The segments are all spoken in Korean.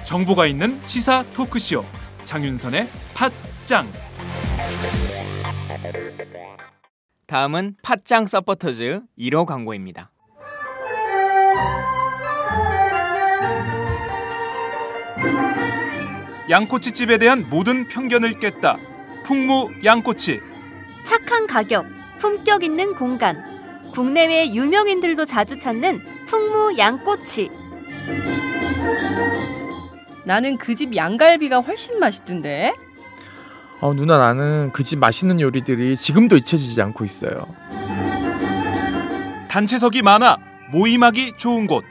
정보가 있는 시사 토크쇼 장윤선의 팟짱. 다음은 팟짱 서포터즈 1호 광고입니다. 양꼬치집에 대한 모든 편견을 깼다. 풍무 양꼬치. 착한 가격, 품격 있는 공간. 국내외 유명인들도 자주 찾는 풍무 양꼬치. 나는 그 집 양갈비가 훨씬 맛있던데. 누나, 나는 그 집 맛있는 요리들이 지금도 잊혀지지 않고 있어요. 단체석이 많아 모임하기 좋은 곳.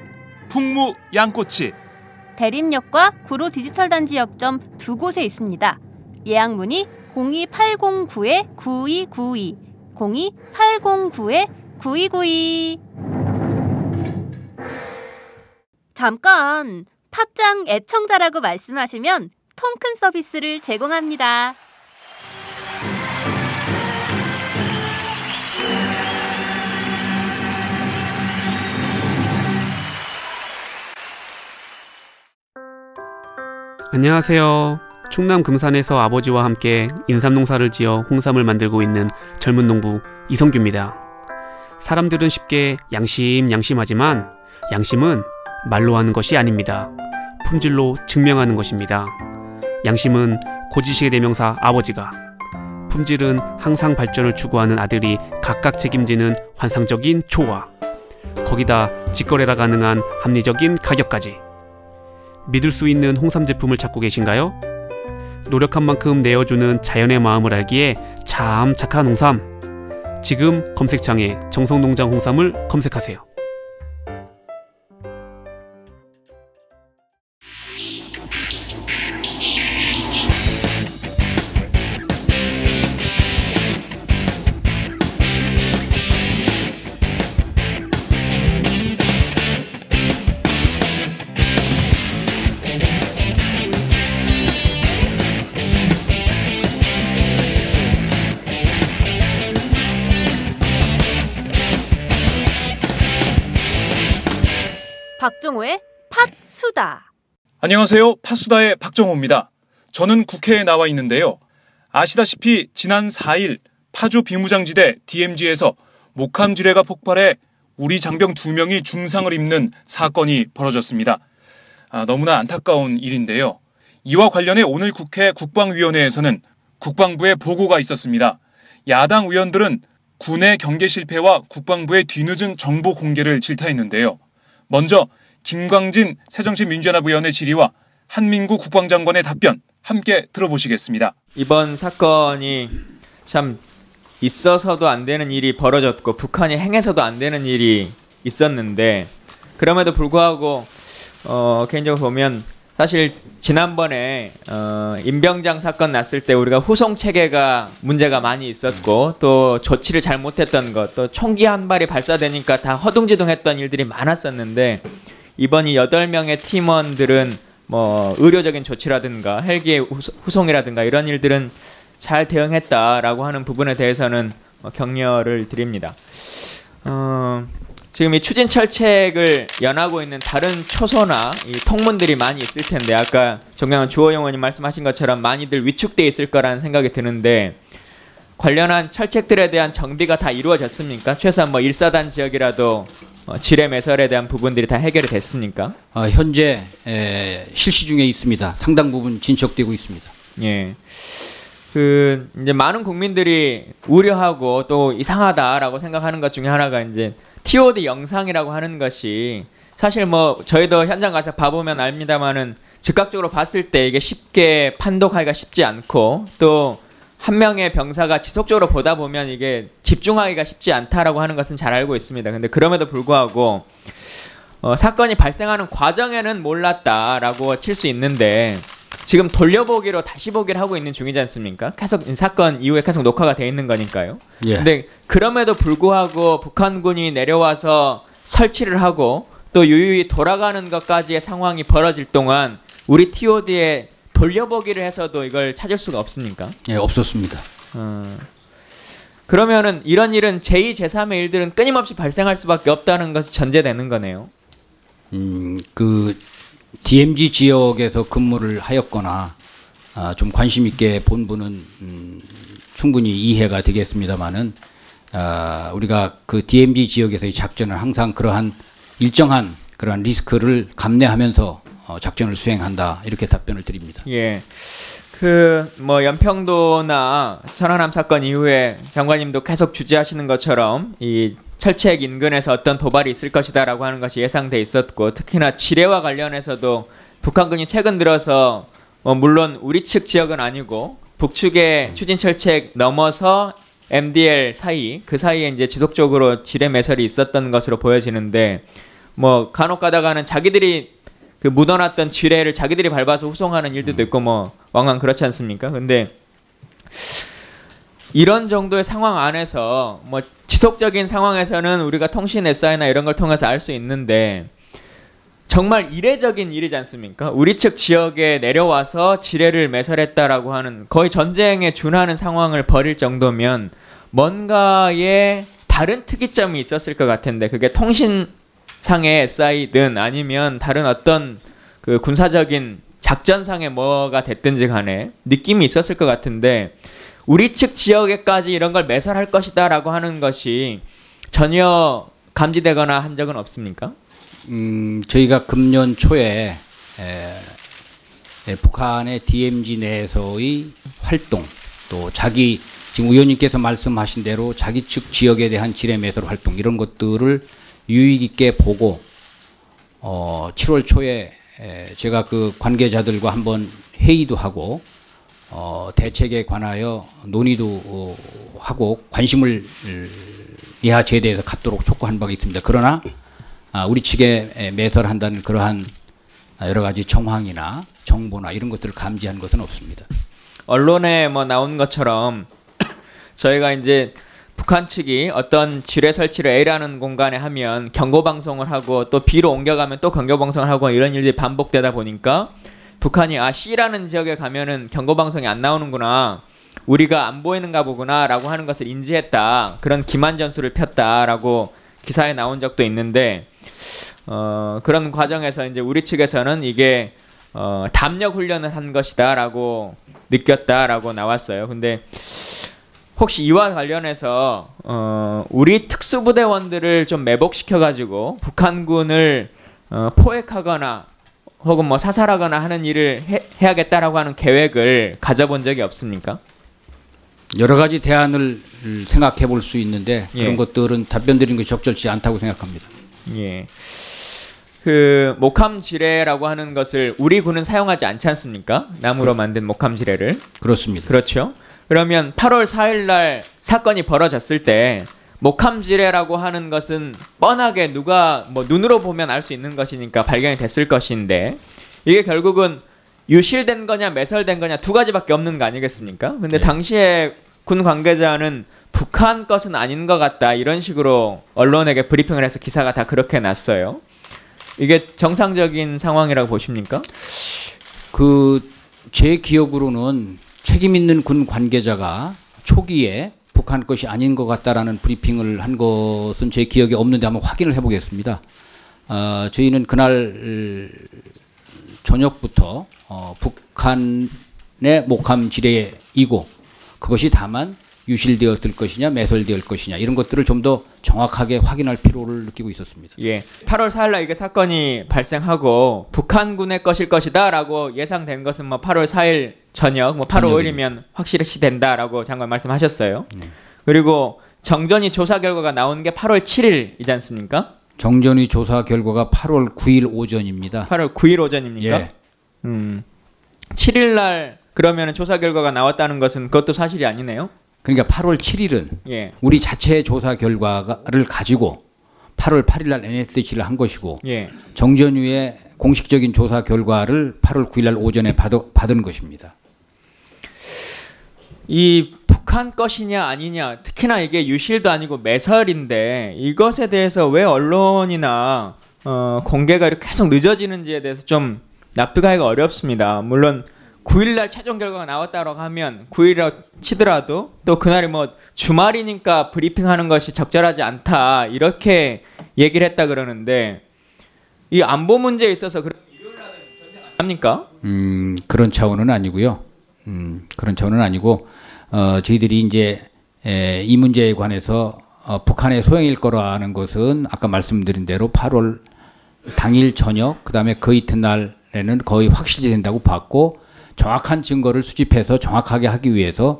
풍무 양꼬치. 대림역과 구로 디지털 단지 역점 두 곳에 있습니다. 예약 문의 02809-9292, 02809-9292. 잠깐, 팟짱 애청자라고 말씀하시면 통큰 서비스를 제공합니다. 안녕하세요. 충남 금산에서 아버지와 함께 인삼농사를 지어 홍삼을 만들고 있는 젊은 농부 이성규입니다. 사람들은 쉽게 양심하지만 양심은 말로 하는 것이 아닙니다. 품질로 증명하는 것입니다. 양심은 고지식의 대명사 아버지가, 품질은 항상 발전을 추구하는 아들이 각각 책임지는 환상적인 조화, 거기다 직거래가 가능한 합리적인 가격까지. 믿을 수 있는 홍삼 제품을 찾고 계신가요? 노력한 만큼 내어주는 자연의 마음을 알기에 참 착한 홍삼. 지금 검색창에 정성농장 홍삼을 검색하세요. 박정호의 팟수다. 안녕하세요. 팟수다의 박정호입니다. 저는 국회에 나와 있는데요. 아시다시피 지난 4일 파주 비무장지대 DMZ에서 목함지뢰가 폭발해 우리 장병 2명이 중상을 입는 사건이 벌어졌습니다. 너무나 안타까운 일인데요. 이와 관련해 오늘 국회 국방위원회에서는 국방부에 보고가 있었습니다. 야당 의원들은 군의 경계 실패와 국방부의 뒤늦은 정보 공개를 질타했는데요. 먼저 김광진 새정치민주연합 의원의 질의와 한민구 국방장관의 답변 함께 들어보시겠습니다. 이번 사건이 참 있어서도 안 되는 일이 벌어졌고 북한이 행해서도 안 되는 일이 있었는데, 그럼에도 불구하고 개인적으로 보면 사실 지난번에 임병장 사건 났을 때 우리가 후송 체계가 문제가 많이 있었고 또 조치를 잘못했던 것, 또 총기 한 발이 발사되니까 다 허둥지둥했던 일들이 많았었는데, 이번 이 8명의 팀원들은 뭐 의료적인 조치라든가 헬기의 후송이라든가 이런 일들은 잘 대응했다라고 하는 부분에 대해서는 격려를 드립니다. 지금 이 추진철책을 연하고 있는 다른 초소나 이 통문들이 많이 있을 텐데, 아까 존경하는 주호영 의원님 말씀하신 것처럼 많이들 위축돼 있을 거라는 생각이 드는데, 관련한 철책들에 대한 정비가 다 이루어졌습니까? 최소한 뭐 1사단 지역이라도 지뢰 매설에 대한 부분들이 다 해결이 됐습니까? 현재 실시 중에 있습니다. 상당 부분 진척되고 있습니다. 예. 이제 많은 국민들이 우려하고 또 이상하다라고 생각하는 것 중에 하나가 이제 TOD 영상이라고 하는 것이, 사실 뭐 저희도 현장 가서 봐보면 압니다만은 즉각적으로 봤을 때 이게 쉽게 판독하기가 쉽지 않고, 또 한 명의 병사가 지속적으로 보다 보면 이게 집중하기가 쉽지 않다라고 하는 것은 잘 알고 있습니다. 근데 그럼에도 불구하고 사건이 발생하는 과정에는 몰랐다라고 칠 수 있는데, 지금 돌려보기로 다시 보기를 하고 있는 중이지 않습니까? 계속 사건 이후에 계속 녹화가 돼 있는 거니까요. 예. 근데 그럼에도 불구하고 북한군이 내려와서 설치를 하고 또 유유히 돌아가는 것까지의 상황이 벌어질 동안 우리 TOD의 돌려보기를 해서도 이걸 찾을 수가 없습니까? 예, 없었습니다. 그러면은 이런 일은 제2, 제3의 일들은 끊임없이 발생할 수밖에 없다는 것이 전제되는 거네요. 그 DMZ 지역에서 근무를 하였거나 좀 관심 있게 본 분은 충분히 이해가 되겠습니다만은 우리가 그 DMZ 지역에서의 작전을 항상 그러한 일정한 그러한 리스크를 감내하면서 작전을 수행한다 이렇게 답변을 드립니다. 예. 뭐 연평도나 천안함 사건 이후에 장관님도 계속 주재하시는 것처럼 이 철책 인근에서 어떤 도발이 있을 것이다라고 하는 것이 예상돼 있었고, 특히나 지뢰와 관련해서도 북한군이 최근 들어서 물론 우리 측 지역은 아니고 북측의 추진 철책 넘어서 MDL 사이, 그 사이에 이제 지속적으로 지뢰 매설이 있었던 것으로 보여지는데, 뭐 간혹 가다가는 자기들이 그 묻어놨던 지뢰를 자기들이 밟아서 후송하는 일들도 있고 뭐 왕왕 그렇지 않습니까? 근데 이런 정도의 상황 안에서 뭐 지속적인 상황에서는 우리가 통신 SI나 이런 걸 통해서 알 수 있는데, 정말 이례적인 일이지 않습니까? 우리 측 지역에 내려와서 지뢰를 매설했다라고 하는, 거의 전쟁에 준하는 상황을 벌일 정도면 뭔가의 다른 특이점이 있었을 것 같은데, 그게 통신상의 SI든 아니면 다른 어떤 그 군사적인 작전상의 뭐가 됐든지 간에 느낌이 있었을 것 같은데, 우리 측 지역에까지 이런 걸 매설할 것이다 라고 하는 것이 전혀 감지되거나 한 적은 없습니까? 저희가 금년 초에 북한의 DMZ 내에서의 활동, 또 자기 지금 의원님께서 말씀하신 대로 자기 측 지역에 대한 지뢰 매설 활동, 이런 것들을 유익 있게 보고 7월 초에 제가 그 관계자들과 한번 회의도 하고 대책에 관하여 논의도 하고 관심을 이하 제대해서 갖도록 촉구한 바가 있습니다. 그러나 우리 측에 매설한다는 그러한 여러 가지 정황이나 정보나 이런 것들을 감지한 것은 없습니다. 언론에 뭐 나온 것처럼 저희가 이제 북한 측이 어떤 지뢰 설치를 A라는 공간에 하면 경고 방송을 하고 또 B로 옮겨가면 또 경고 방송을 하고 이런 일들이 반복되다 보니까 북한이 C라는 지역에 가면은 경고 방송이 안 나오는구나, 우리가 안 보이는가 보구나라고 하는 것을 인지했다, 그런 기만 전술을 폈다라고 기사에 나온 적도 있는데, 그런 과정에서 이제 우리 측에서는 이게 담력 훈련을 한 것이다라고 느꼈다라고 나왔어요. 근데 혹시 이와 관련해서 우리 특수부대원들을 좀 매복시켜가지고 북한군을 포획하거나 혹은 뭐 사살하거나 하는 일을 해야겠다라고 하는 계획을 가져본 적이 없습니까? 여러 가지 대안을 생각해 볼 수 있는데 그런 예. 것들은 답변 드리는 것이 적절치 않다고 생각합니다. 예. 그 목함 지뢰라고 하는 것을 우리 군은 사용하지 않지 않습니까? 나무로 만든 목함 지뢰를. 그렇습니다. 그렇죠. 그러면 8월 4일 날 사건이 벌어졌을 때 목함 지뢰라고 하는 것은 뻔하게 누가 뭐 눈으로 보면 알 수 있는 것이니까 발견이 됐을 것인데, 이게 결국은 유실된 거냐 매설된 거냐 두 가지밖에 없는 거 아니겠습니까? 근데 네. 당시에 군 관계자는 북한 것은 아닌 것 같다 이런 식으로 언론에게 브리핑을 해서 기사가 다 그렇게 났어요. 이게 정상적인 상황이라고 보십니까? 제 기억으로는 책임 있는 군 관계자가 초기에 북한 것이 아닌 것 같다라는 브리핑을 한 것은 제 기억에 없는데 한번 확인을 해보겠습니다. 저희는 그날 저녁부터 북한의 목함 지뢰이고 그것이 다만 유실되었을 것이냐 매설되었을 것이냐 이런 것들을 좀 더 정확하게 확인할 필요를 느끼고 있었습니다. 예, 8월 4일 날 이게 사건이 발생하고 북한군의 것일 것이다라고 예상된 것은 뭐 8월 4일 저녁, 뭐 8월 5일이면 확실히 된다라고 장관 말씀하셨어요. 그리고 정전이 조사 결과가 나온 게 8월 7일이지 않습니까? 정전이 조사 결과가 8월 9일 오전입니다. 8월 9일 오전입니까? 예. 7일 날 그러면 조사 결과가 나왔다는 것은 그것도 사실이 아니네요. 그러니까 8월 7일은 예. 우리 자체 조사 결과를 가지고 8월 8일 날 NSC를 한 것이고 예. 정전유의 공식적인 조사 결과를 8월 9일 날 오전에 받은 것입니다. 이 북한 것이냐 아니냐, 특히나 이게 유실도 아니고 매설인데 이것에 대해서 왜 언론이나 공개가 이렇게 계속 늦어지는지에 대해서 좀 납득하기가 어렵습니다. 물론 9일날 최종 결과가 나왔다고 하면 9일이라고 치더라도 또 그날이 뭐 주말이니까 브리핑하는 것이 적절하지 않다 이렇게 얘기를 했다 그러는데 이 안보 문제에 있어서 그런 일요일날은 전쟁 안 합니까? 그런 차원은 아니고요. 그런 차원은 아니고 저희들이 이제 이 문제에 관해서 북한의 소행일 거라는 것은 아까 말씀드린 대로 8월 당일 저녁 그다음에 그 이튿날에는 거의 확실히 된다고 봤고 정확한 증거를 수집해서 정확하게 하기 위해서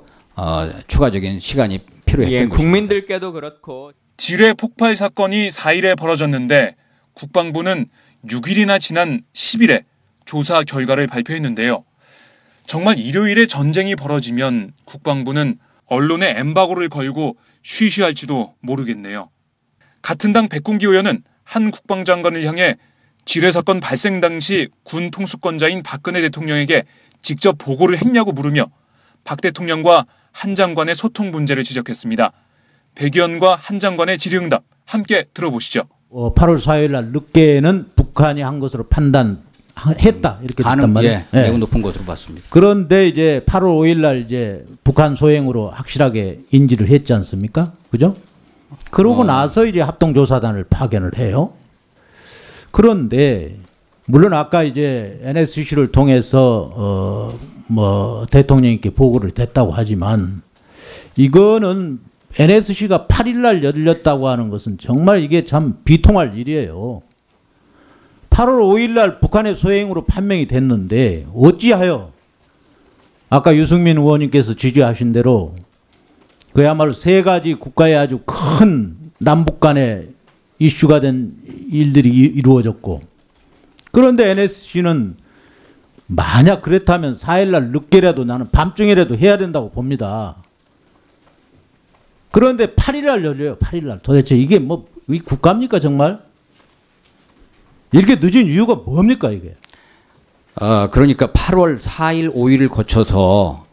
추가적인 시간이 필요했던 것입니다. 국민들께도 그렇고 지뢰 폭발 사건이 4일에 벌어졌는데 국방부는 6일이나 지난 10일에 조사 결과를 발표했는데요. 정말 일요일에 전쟁이 벌어지면 국방부는 언론에 엠바고를 걸고 쉬쉬할지도 모르겠네요. 같은 당 백군기 의원은 한 국방장관을 향해 지뢰 사건 발생 당시 군 통수권자인 박근혜 대통령에게 직접 보고를 했냐고 물으며 박 대통령과 한 장관의 소통 문제를 지적했습니다. 백 의원과 한 장관의 질의응답 함께 들어보시죠. 8월 4일 날 늦게는 북한이 한 것으로 판단했다 이렇게 됐단 말이에요. 예, 매우 높은 것으로 봤습니다. 그런데 이제 8월 5일 날 이제 북한 소행으로 확실하게 인지를 했지 않습니까? 그죠? 그러고 나서 이제 합동조사단을 파견을 해요. 그런데 물론 아까 이제 NSC를 통해서 뭐 대통령님께 보고를 됐다고 하지만 이거는 NSC가 8일 날 열렸다고 하는 것은 정말 이게 참 비통할 일이에요. 8월 5일 날 북한의 소행으로 판명이 됐는데 어찌하여 아까 유승민 의원님께서 지지하신 대로 그야말로 세 가지 국가의 아주 큰 남북 간의 이슈가 된 일들이 이루어졌고 그런데 NSC는 만약 그렇다면 4일날 늦게라도 나는 밤중이라도 해야 된다고 봅니다. 그런데 8일날 열려요. 8일날. 도대체 이게 뭐 이 국가입니까 정말? 이렇게 늦은 이유가 뭡니까 이게? 그러니까 8월 4일, 5일을 거쳐서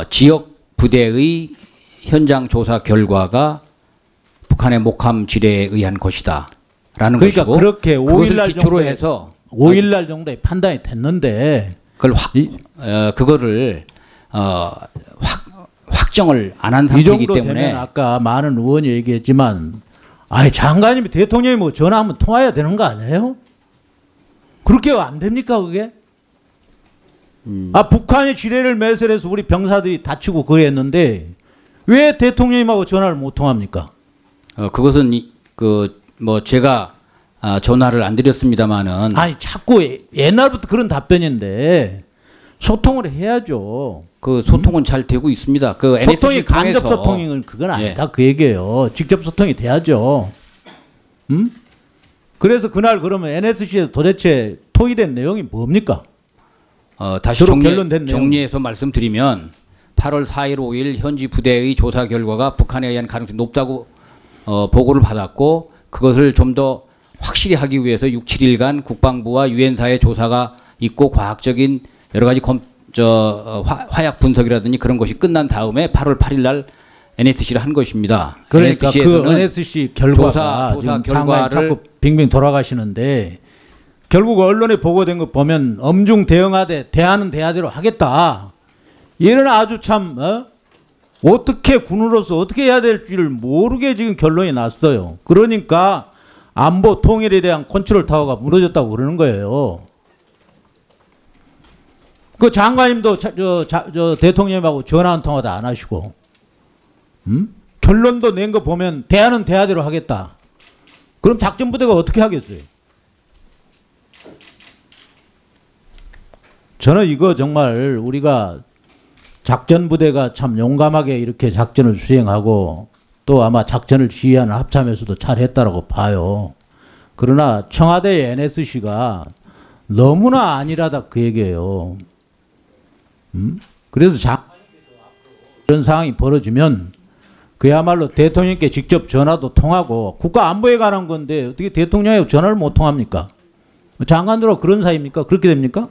지역 부대의 현장 조사 결과가 북한의 목함 지뢰에 의한 것이다라는 그러니까 것이고 그렇게 5일날 기초로 해서 5일날 정도에 판단이 됐는데 그걸 그거를 확정을 안 한 상태이기 이 정도 때문에 되면 아까 많은 의원이 얘기했지만 아니 장관님이 대통령이 뭐 전화하면 통화해야 되는 거 아니에요? 그렇게 안 됩니까 그게? 북한이 지뢰를 매설해서 우리 병사들이 다치고 그랬는데 왜 대통령님하고 전화를 못 통합니까? 그것은 뭐 제가 전화를 안 드렸습니다마는 아니 자꾸 옛날부터 그런 답변인데 소통을 해야죠. 그 소통은 잘 되고 있습니다. 그 소통이 간접 소통은 그건 아니다. 그 얘기예요. 직접 소통이 돼야죠. 그래서 그날 그러면 NSC에서 도대체 토의된 내용이 뭡니까? 다시 정리해서 말씀드리면 8월 4일, 5일 현지 부대의 조사 결과가 북한에 의한 가능성이 높다고 보고를 받았고 그것을 좀 더 확실히 하기 위해서 6, 7일간 국방부와 유엔사의 조사가 있고 과학적인 여러 가지 화약 분석이라든지 그런 것이 끝난 다음에 8월 8일 날 NSC를 한 것입니다. 그러니까 그 NSC 결과가 조사 결과를 자꾸 빙빙 돌아가시는데 결국 언론에 보고된 거 보면 엄중 대응하되 대안은 대안대로 하겠다. 이런 아주 참 어떻게 군으로서 어떻게 해야 될지를 모르게 지금 결론이 났어요. 그러니까 안보 통일에 대한 컨트롤 타워가 무너졌다고 그러는 거예요. 그 장관님도 저 대통령님하고 전화 한 통화도 안 하시고 결론도 낸 거 보면 대안은 대안대로 하겠다. 그럼 작전부대가 어떻게 하겠어요? 저는 이거 정말 우리가 작전부대가 참 용감하게 이렇게 작전을 수행하고 또 아마 작전을 지휘하는 합참에서도 잘했다라고 봐요. 그러나 청와대 NSC가 너무나 안일하다 그 얘기예요. 그래서 이런 상황이 벌어지면 그야말로 대통령께 직접 전화도 통하고 국가안보에 관한 건데 어떻게 대통령하고 전화를 못 통합니까? 장관들하고 그런 사이입니까? 그렇게 됩니까?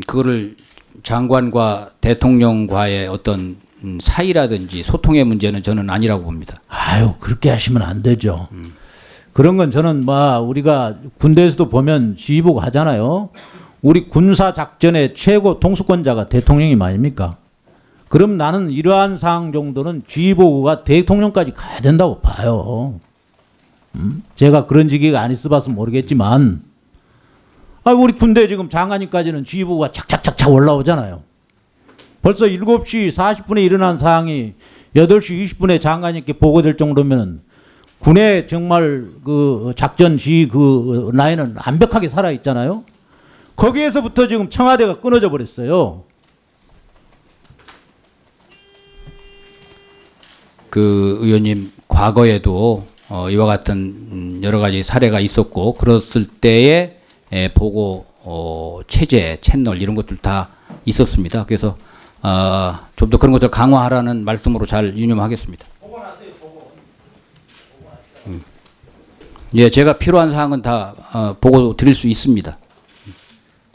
그거를 장관과 대통령과의 어떤 사이라든지 소통의 문제는 저는 아니라고 봅니다. 아유 그렇게 하시면 안 되죠. 그런 건 저는 우리가 군대에서도 보면 지휘보고 하잖아요. 우리 군사 작전의 최고 통수권자가 대통령이 아닙니까? 그럼 나는 이러한 사항 정도는 지휘보고가 대통령까지 가야 된다고 봐요. 제가 그런 직위가 안 있어봐서 모르겠지만, 우리 군대 지금 장관님까지는 지휘보고가 착착착착 올라오잖아요. 벌써 7시 40분에 일어난 사항이 8시 20분에 장관님께 보고될 정도면 군의 정말 그 작전 지휘 그 라인은 완벽하게 살아 있잖아요. 거기에서부터 지금 청와대가 끊어져 버렸어요. 그 의원님, 과거에도 이와 같은 여러 가지 사례가 있었고, 그랬을 때의 보고 체제, 채널 이런 것들 다 있었습니다. 그래서 좀 더 그런 것들 강화하라는 말씀으로 잘 유념하겠습니다. 예, 제가 필요한 사항은 다 보고 드릴 수 있습니다.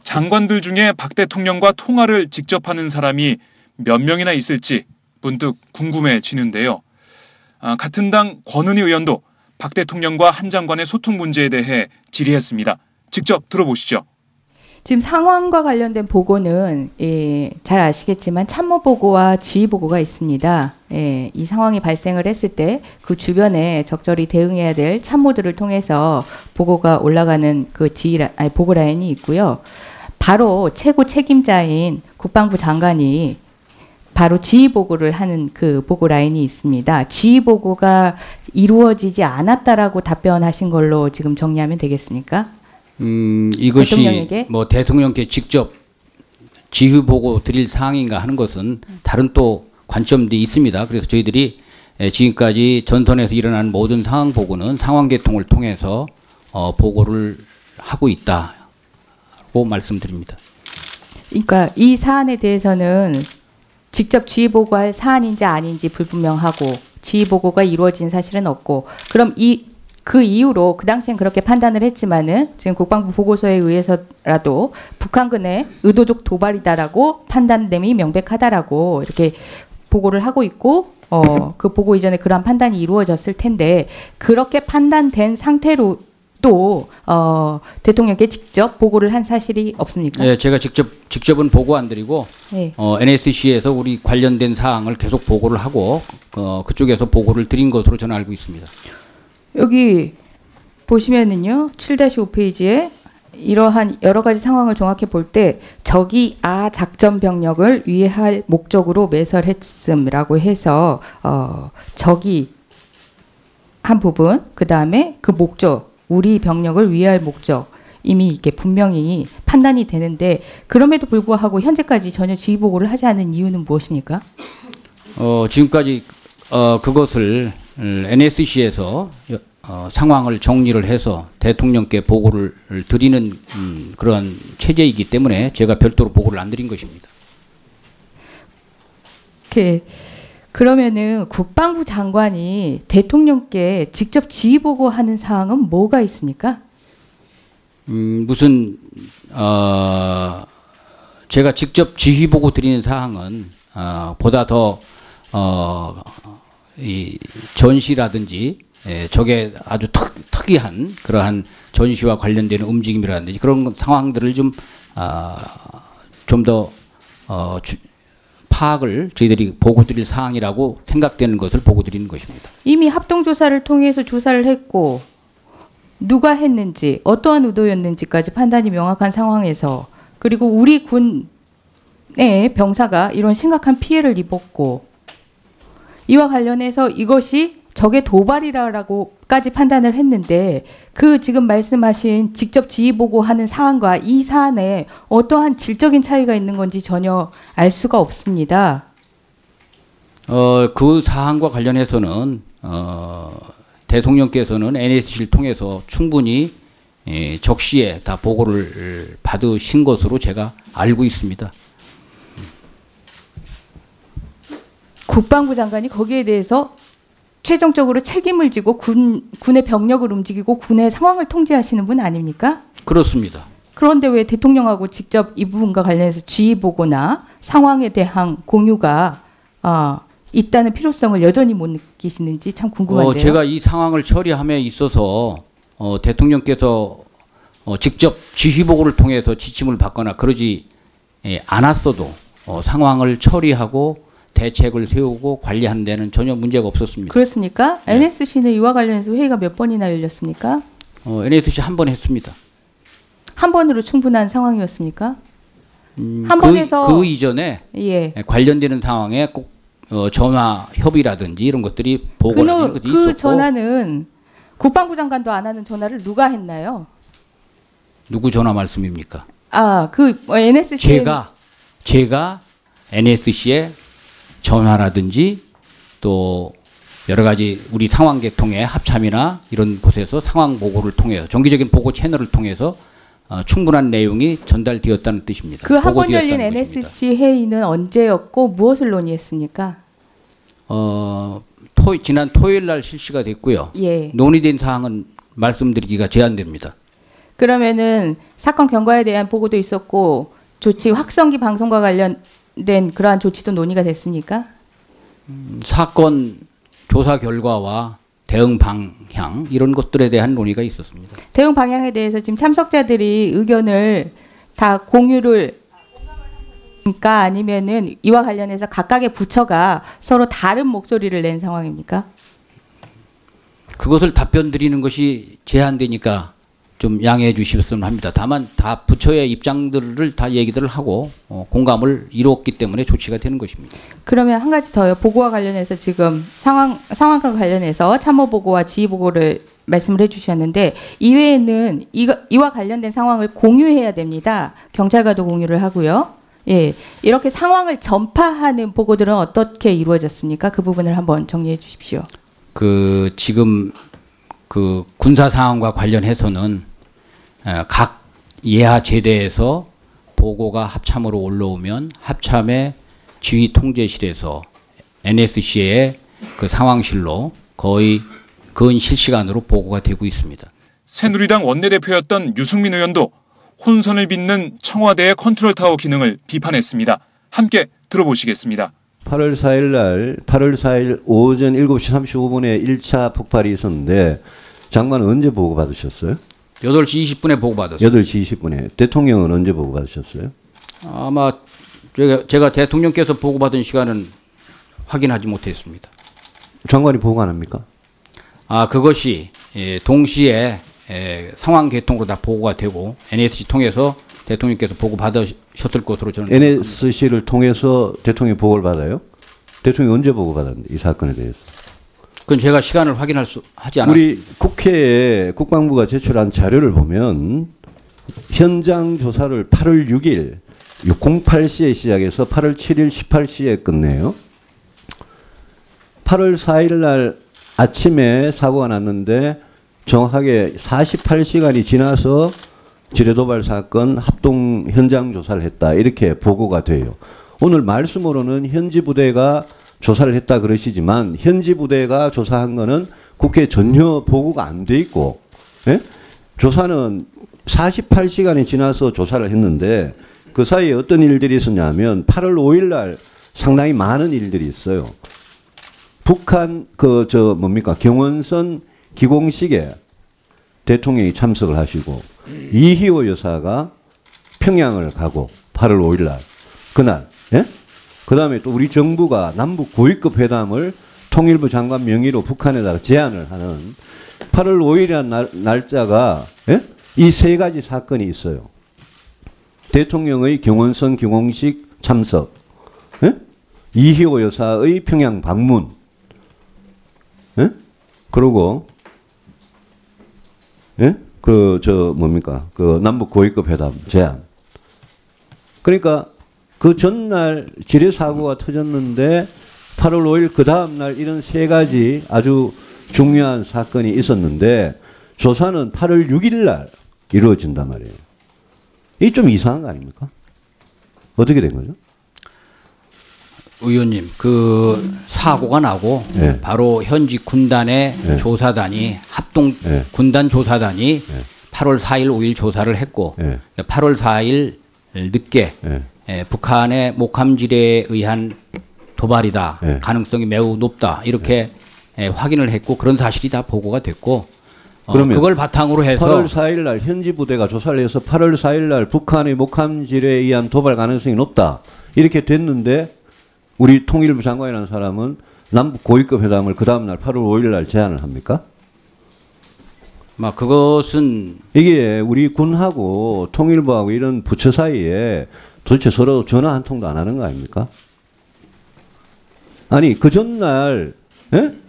장관들 중에 박 대통령과 통화를 직접 하는 사람이 몇 명이나 있을지 문득 궁금해지는데요. 같은 당 권은희 의원도 박 대통령과 한 장관의 소통 문제에 대해 질의했습니다. 직접 들어보시죠. 지금 상황과 관련된 보고는 잘 아시겠지만 참모보고와 지휘보고가 있습니다. 이 상황이 발생을 했을 때 그 주변에 적절히 대응해야 될 참모들을 통해서 보고가 올라가는 그 보고 라인이 있고요. 바로 최고 책임자인 국방부 장관이 바로 지휘보고를 하는 그 보고 라인이 있습니다. 지휘보고가 이루어지지 않았다라고 답변하신 걸로 지금 정리하면 되겠습니까? 이것이 대통령에게? 뭐 대통령께 직접 지휘 보고 드릴 사항인가 하는 것은 다른 또 관점도 있습니다. 그래서 저희들이 지금까지 전선에서 일어난 모든 상황 보고는 상황 개통을 통해서 보고를 하고 있다고 말씀드립니다. 그러니까 이 사안에 대해서는 직접 지휘 보고할 사안인지 아닌지 불분명하고 지휘 보고가 이루어진 사실은 없고, 그럼 그 이후로 그 당시엔 그렇게 판단을 했지만은 지금 국방부 보고서에 의해서라도 북한군의 의도적 도발이다라고 판단됨이 명백하다라고 이렇게 보고를 하고 있고, 그 보고 이전에 그러한 판단이 이루어졌을 텐데, 그렇게 판단된 상태로 또 대통령께 직접 보고를 한 사실이 없습니까? 네, 제가 직접은 보고 안 드리고 네. NSC에서 우리 관련된 사항을 계속 보고를 하고 그쪽에서 보고를 드린 것으로 저는 알고 있습니다. 여기 보시면은요, 7-5페이지에 이러한 여러 가지 상황을 종합해 볼 때 적이 작전 병력을 위해할 목적으로 매설했음이라고 해서 적이 한 부분, 그 다음에 그 목적, 우리 병력을 위해할 목적 이미 이게 분명히 판단이 되는데, 그럼에도 불구하고 현재까지 전혀 지휘 보고를 하지 않은 이유는 무엇입니까? 지금까지 그것을 NSC에서 상황을 정리를 해서 대통령께 보고를 드리는 그런 체제이기 때문에 제가 별도로 보고를 안 드린 것입니다. 그러면은 국방부 장관이 대통령께 직접 지휘 보고하는 사항은 뭐가 있습니까? 무슨 제가 직접 지휘 보고 드리는 사항은 보다 더 이 전시라든지 적의 아주 특이한 그러한 전시와 관련되는 움직임이라든지 그런 상황들을 좀 더 파악을 저희들이 보고 드릴 사항이라고 생각되는 것을 보고 드리는 것입니다. 이미 합동조사를 통해서 조사를 했고 누가 했는지 어떠한 의도였는지까지 판단이 명확한 상황에서, 그리고 우리 군의 병사가 이런 심각한 피해를 입었고, 이와 관련해서 이것이 적의 도발이라고까지 판단을 했는데, 그 지금 말씀하신 직접 지휘 보고하는 사안과 이 사안에 어떠한 질적인 차이가 있는 건지 전혀 알 수가 없습니다. 그 사안과 관련해서는 대통령께서는 NSC를 통해서 충분히 적시에 다 보고를 받으신 것으로 제가 알고 있습니다. 국방부 장관이 거기에 대해서 최종적으로 책임을 지고 군의 병력을 움직이고 군의 상황을 통제하시는 분 아닙니까? 그렇습니다. 그런데 왜 대통령하고 직접 이 부분과 관련해서 지휘 보고나 상황에 대한 공유가 있다는 필요성을 여전히 못 느끼시는지 참 궁금한데요. 제가 이 상황을 처리함에 있어서 대통령께서 직접 지휘 보고를 통해서 지침을 받거나 그러지 않았어도 상황을 처리하고 대책을 세우고 관리하는 데는 전혀 문제가 없었습니다. 그렇습니까? 네. NSC는 이와 관련해서 회의가 몇 번이나 열렸습니까? NSC 한 번 했습니다. 한 번으로 충분한 상황이었습니까? 한 번에서 그 이전에 예. 관련되는 상황에 꼭 전화 협의라든지 이런 것들이 보고라든지 그 있었고. 전화는 국방부 장관도 안 하는 전화를 누가 했나요? 누구 전화 말씀입니까? 그 NSC 제가 NSC에 전화라든지 또 여러 가지 우리 상황 계통의 합참이나 이런 곳에서 상황 보고를 통해서 정기적인 보고 채널을 통해서 충분한 내용이 전달되었다는 뜻입니다. 그 한 번 열린 NSC 회의는 언제였고 무엇을 논의했습니까? 지난 토요일 날 실시가 됐고요. 예. 논의된 사항은 말씀드리기가 제한됩니다. 그러면은 사건 경과에 대한 보고도 있었고 조치 확성기 방송과 관련된 그러한 조치도 논의가 됐습니까? 사건 조사 결과와 대응 방향 이런 것들에 대한 논의가 있었습니다. 대응 방향에 대해서 지금 참석자들이 의견을 다 공유를 합니까? 아니면은 이와 관련해서 각각의 부처가 서로 다른 목소리를 낸 상황입니까? 그것을 답변 드리는 것이 제한되니까 좀 양해해 주셨으면 합니다. 다만 다 부처의 입장들을 다 얘기들을 하고 공감을 이루었기 때문에 조치가 되는 것입니다. 그러면 한 가지 더요. 보고와 관련해서 지금 상황과 관련해서 참모 보고와 지휘 보고를 말씀을 해주셨는데 이외에는 이와 관련된 상황을 공유해야 됩니다. 경찰과도 공유를 하고요. 예, 이렇게 상황을 전파하는 보고들은 어떻게 이루어졌습니까? 그 부분을 한번 정리해 주십시오. 지금 군사 상황과 관련해서는 각 예하 제대에서 보고가 합참으로 올라오면 합참의 지휘 통제실에서 NSC의 그 상황실로 거의 근실시간으로 보고가 되고 있습니다. 새누리당 원내대표였던 유승민 의원도 혼선을 빚는 청와대의 컨트롤타워 기능을 비판했습니다. 함께 들어보시겠습니다. 8월 4일 오전 7시 35분에 1차 폭발이 있었는데 장관은 언제 보고받으셨어요? 8시 20분에 보고받았어요. 8시 20분에. 대통령은 언제 보고받으셨어요? 아마 제가 대통령께서 보고받은 시간은 확인하지 못했습니다. 장관이 보고 안 합니까? 그것이 동시에 상황 계통으로 다 보고가 되고 NSC 통해서 대통령께서 보고받으셨을 것으로 저는 NSC를 통해서 대통령이 보고를 받아요? 대통령이 언제 보고받았는데 이 사건에 대해서? 그건 제가 시간을 하지 않았습니다. 우리 국회에 국방부가 제출한 자료를 보면 현장 조사를 8월 6일 08시에 시작해서 8월 7일 18시에 끝내요. 8월 4일 날 아침에 사고가 났는데 정확하게 48시간이 지나서 지뢰도발 사건 합동 현장 조사를 했다. 이렇게 보고가 돼요. 오늘 말씀으로는 현지 부대가 조사를 했다 그러시지만 현지 부대가 조사한 거는 국회에 전혀 보고가 안 돼 있고, 예? 조사는 48시간이 지나서 조사를 했는데 그 사이에 어떤 일들이 있었냐면 8월 5일 날 상당히 많은 일들이 있어요. 북한 경원선 기공식에 대통령이 참석을 하시고 이희호 여사가 평양을 가고 8월 5일 날 그날, 예? 그 다음에 또 우리 정부가 남북 고위급 회담을 통일부 장관 명의로 북한에다가 제안을 하는 8월 5일이라는 날짜가, 예? 이 세 가지 사건이 있어요. 대통령의 경원선 기공식 참석, 예? 이희호 여사의 평양 방문, 예? 그리고 예? 남북 고위급 회담 제안. 그러니까 그 전날 지뢰 사고가 터졌는데 8월 5일 그 다음 날 이런 세 가지 아주 중요한 사건이 있었는데 조사는 8월 6일 날 이루어진단 말이에요. 이게 좀 이상한 거 아닙니까? 어떻게 된 거죠? 의원님, 사고가 나고 바로 현지 군단의 조사단이 합동 군단 조사단이 8월 4일, 5일 조사를 했고 8월 4일 늦게 북한의 목함지뢰에 의한 도발이다. 가능성이 매우 높다. 이렇게 확인을 했고 그런 사실이 다 보고가 됐고 그러면 그걸 바탕으로 해서 8월 4일 날 현지 부대가 조사를 해서 8월 4일 날 북한의 목함질에 의한 도발 가능성이 높다. 이렇게 됐는데 우리 통일부 장관이라는 사람은 남북 고위급 회담을 그 다음 날 8월 5일 날 제안을 합니까? 그것은 이게 우리 군하고 통일부하고 이런 부처 사이에 도대체 서로 전화 한 통도 안 하는 거 아닙니까? 아니 그 전날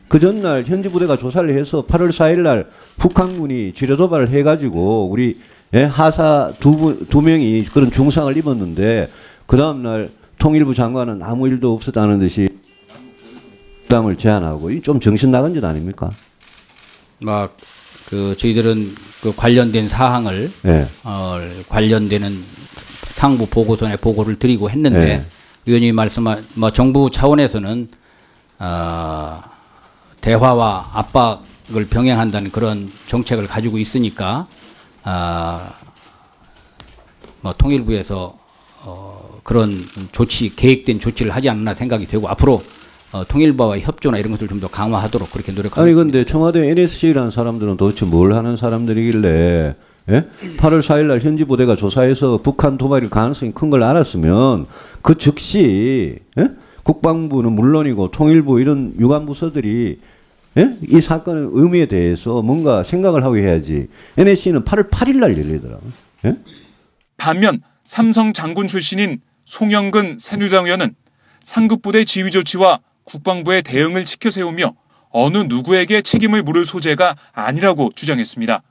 그 전날 현지 부대가 조사를 해서 8월 4일 날 북한군이 지뢰 도발을 해가지고 우리 하사 두 명이 그런 중상을 입었는데 그 다음 날 통일부 장관은 아무 일도 없었다는 듯이 회담을 제안하고 좀 정신 나간 짓 아닙니까? 저희들은 그 관련된 사항을 관련되는 상부 보고서에 보고를 드리고 했는데 의원님이 말씀한 정부 차원에서는 대화와 압박을 병행한다는 그런 정책을 가지고 있으니까 통일부에서 그런 계획된 조치를 하지 않나 생각이 되고 앞으로 통일부와 협조나 이런 것을 좀 더 강화하도록 그렇게 노력하고 아니 근데 청와대 NSC라는 사람들은 도대체 뭘 하는 사람들이길래 8월 4일 날 현지 부대가 조사해서 북한 도발일 가능성이 큰 걸 알았으면 그 즉시 국방부는 물론이고 통일부 이런 유관부서들이 이 사건의 의미에 대해서 뭔가 생각을 하고 해야지. NSC는 8월 8일 날 열리더라고요. 반면 삼성 장군 출신인 송영근 새누리당 의원은 상급부대 지휘 조치와 국방부의 대응을 치켜세우며 어느 누구에게 책임을 물을 소재가 아니라고 주장했습니다.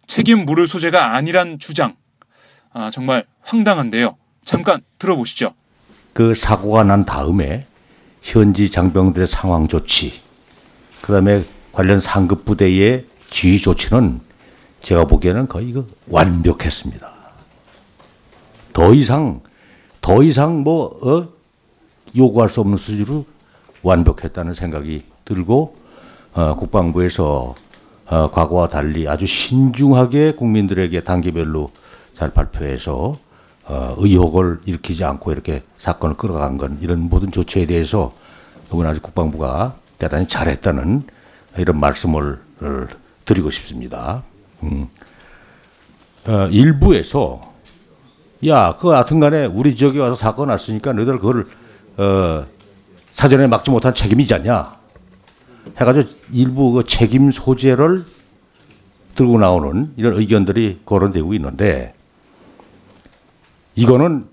책임 물을 소재가 아니란 주장. 정말 황당한데요. 잠깐 들어보시죠. 그 사고가 난 다음에 현지 장병들의 상황 조치, 그다음에 관련 상급 부대의 지휘 조치는 제가 보기에는 거의 완벽했습니다. 더 이상 요구할 수 없는 수준으로 완벽했다는 생각이 들고 국방부에서 과거와 달리 아주 신중하게 국민들에게 단계별로 잘 발표해서 의혹을 일으키지 않고 이렇게 사건을 끌어간 건 이런 모든 조치에 대해서 더구나 국방부가 대단히 잘했다는 이런 말씀을 드리고 싶습니다. 일부에서 그거 하여튼간에 우리 지역에 와서 사건 났으니까 너희들 그거를 사전에 막지 못한 책임이지 않냐 해가지고 일부 그 책임 소재를 들고 나오는 이런 의견들이 거론되고 있는데 이거는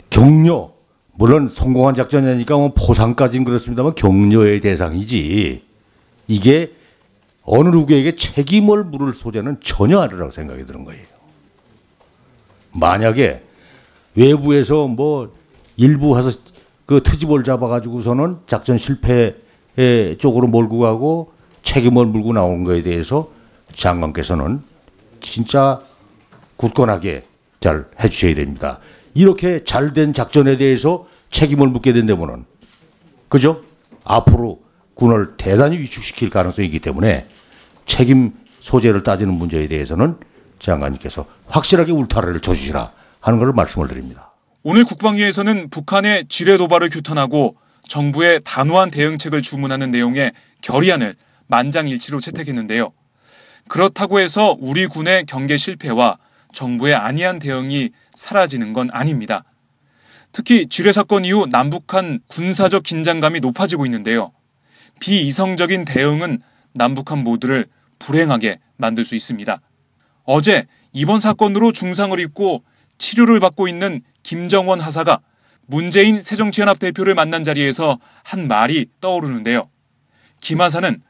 격려, 물론 성공한 작전이니까 포상까지는 그렇습니다만 격려의 대상이지 이게 어느 누구에게 책임을 물을 소재는 전혀 아니라고 생각이 드는 거예요. 만약에 외부에서 일부 와서 그 트집을 잡아가지고서는 작전 실패 쪽으로 몰고 가고 책임을 물고 나오는 거에 대해서 장관께서는 진짜 굳건하게 잘 해주셔야 됩니다. 이렇게 잘된 작전에 대해서 책임을 묻게 된다면은 그죠? 앞으로 군을 대단히 위축시킬 가능성이 있기 때문에 책임 소재를 따지는 문제에 대해서는 장관님께서 확실하게 울타리를 쳐주시라 하는 것을 말씀을 드립니다. 오늘 국방위에서는 북한의 지뢰 도발을 규탄하고 정부의 단호한 대응책을 주문하는 내용의 결의안을 만장일치로 채택했는데요. 그렇다고 해서 우리 군의 경계 실패와 정부의 안이한 대응이 사라지는 건 아닙니다. 특히 지뢰 사건 이후 남북한 군사적 긴장감이 높아지고 있는데요. 비이성적인 대응은 남북한 모두를 불행하게 만들 수 있습니다. 어제 이번 사건으로 중상을 입고 치료를 받고 있는 김정원 하사가 문재인 새정치연합 대표를 만난 자리에서 한 말이 떠오르는데요. 김 하사는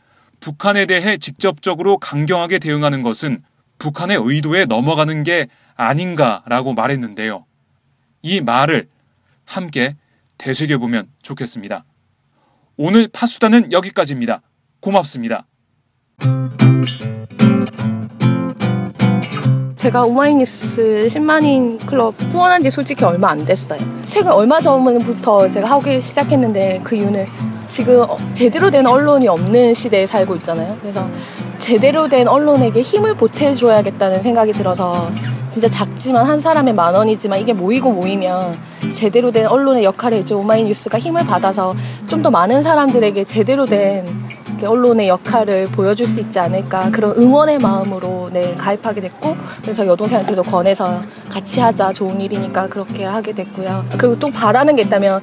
북한에 대해 직접적으로 강경하게 대응하는 것은 북한의 의도에 넘어가는 게 아닌가라고 말했는데요. 이 말을 함께 되새겨보면 좋겠습니다. 오늘 파수단은 여기까지입니다. 고맙습니다. 제가 오마이뉴스 10만인 클럽 후원한 지 솔직히 얼마 안 됐어요. 최근 얼마 전부터 제가 하기 시작했는데 그 이유는 지금 제대로 된 언론이 없는 시대에 살고 있잖아요. 그래서 제대로 된 언론에게 힘을 보태줘야겠다는 생각이 들어서 진짜 작지만 한 사람의 10,000원이지만 이게 모이면 제대로 된 언론의 역할을 해줘 오마이뉴스가 힘을 받아서 좀 더 많은 사람들에게 제대로 된 언론의 역할을 보여줄 수 있지 않을까 그런 응원의 마음으로 네, 가입하게 됐고 그래서 여동생한테도 권해서 같이 하자 좋은 일이니까 그렇게 하게 됐고요. 그리고 또 바라는 게 있다면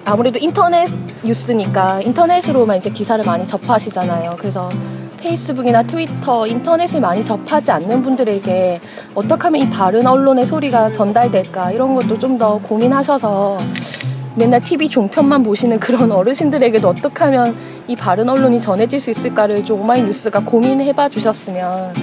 아무래도 인터넷 뉴스니까 인터넷으로만 이제 기사를 많이 접하시잖아요. 그래서 페이스북이나 트위터, 인터넷을 많이 접하지 않는 분들에게 어떻게 하면 이 바른 언론의 소리가 전달될까 이런 것도 좀 더 고민하셔서 맨날 TV 종편만 보시는 그런 어르신들에게도 어떻게 하면 이 바른 언론이 전해질 수 있을까를 좀 오마이뉴스가 고민해봐 주셨으면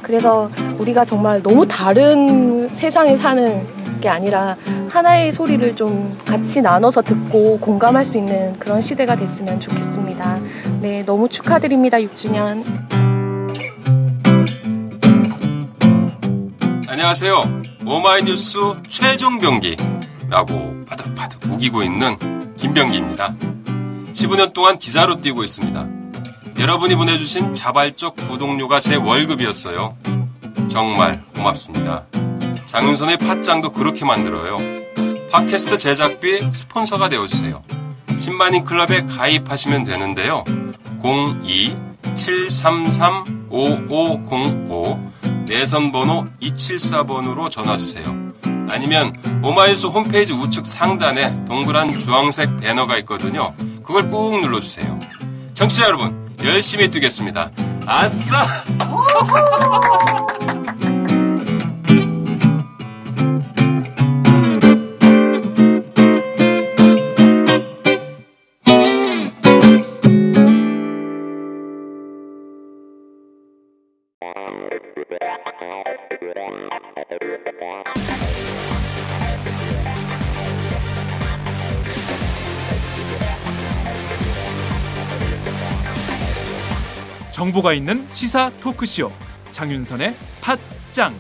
그래서 우리가 정말 너무 다른 세상에 사는 게 아니라 하나의 소리를 좀 같이 나눠서 듣고 공감할 수 있는 그런 시대가 됐으면 좋겠습니다. 네, 너무 축하드립니다. 6주년. 안녕하세요. 오마이뉴스 최종 병기라고 바득바득 우기고 있는 김병기입니다. 15년 동안 기자로 뛰고 있습니다. 여러분이 보내주신 자발적 구독료가 제 월급이었어요. 정말 고맙습니다. 장윤선의 팟짱도 그렇게 만들어요. 팟캐스트 제작비 스폰서가 되어주세요. 10만인 클럽에 가입하시면 되는데요. 02-733-5505 내선번호 274번으로 전화주세요. 아니면 오마이뉴스 홈페이지 우측 상단에 동그란 주황색 배너가 있거든요. 그걸 꾹 눌러주세요. 청취자 여러분, 열심히 뛰겠습니다. 아싸! 정보가 있는 시사 토크쇼 장윤선의 팟짱.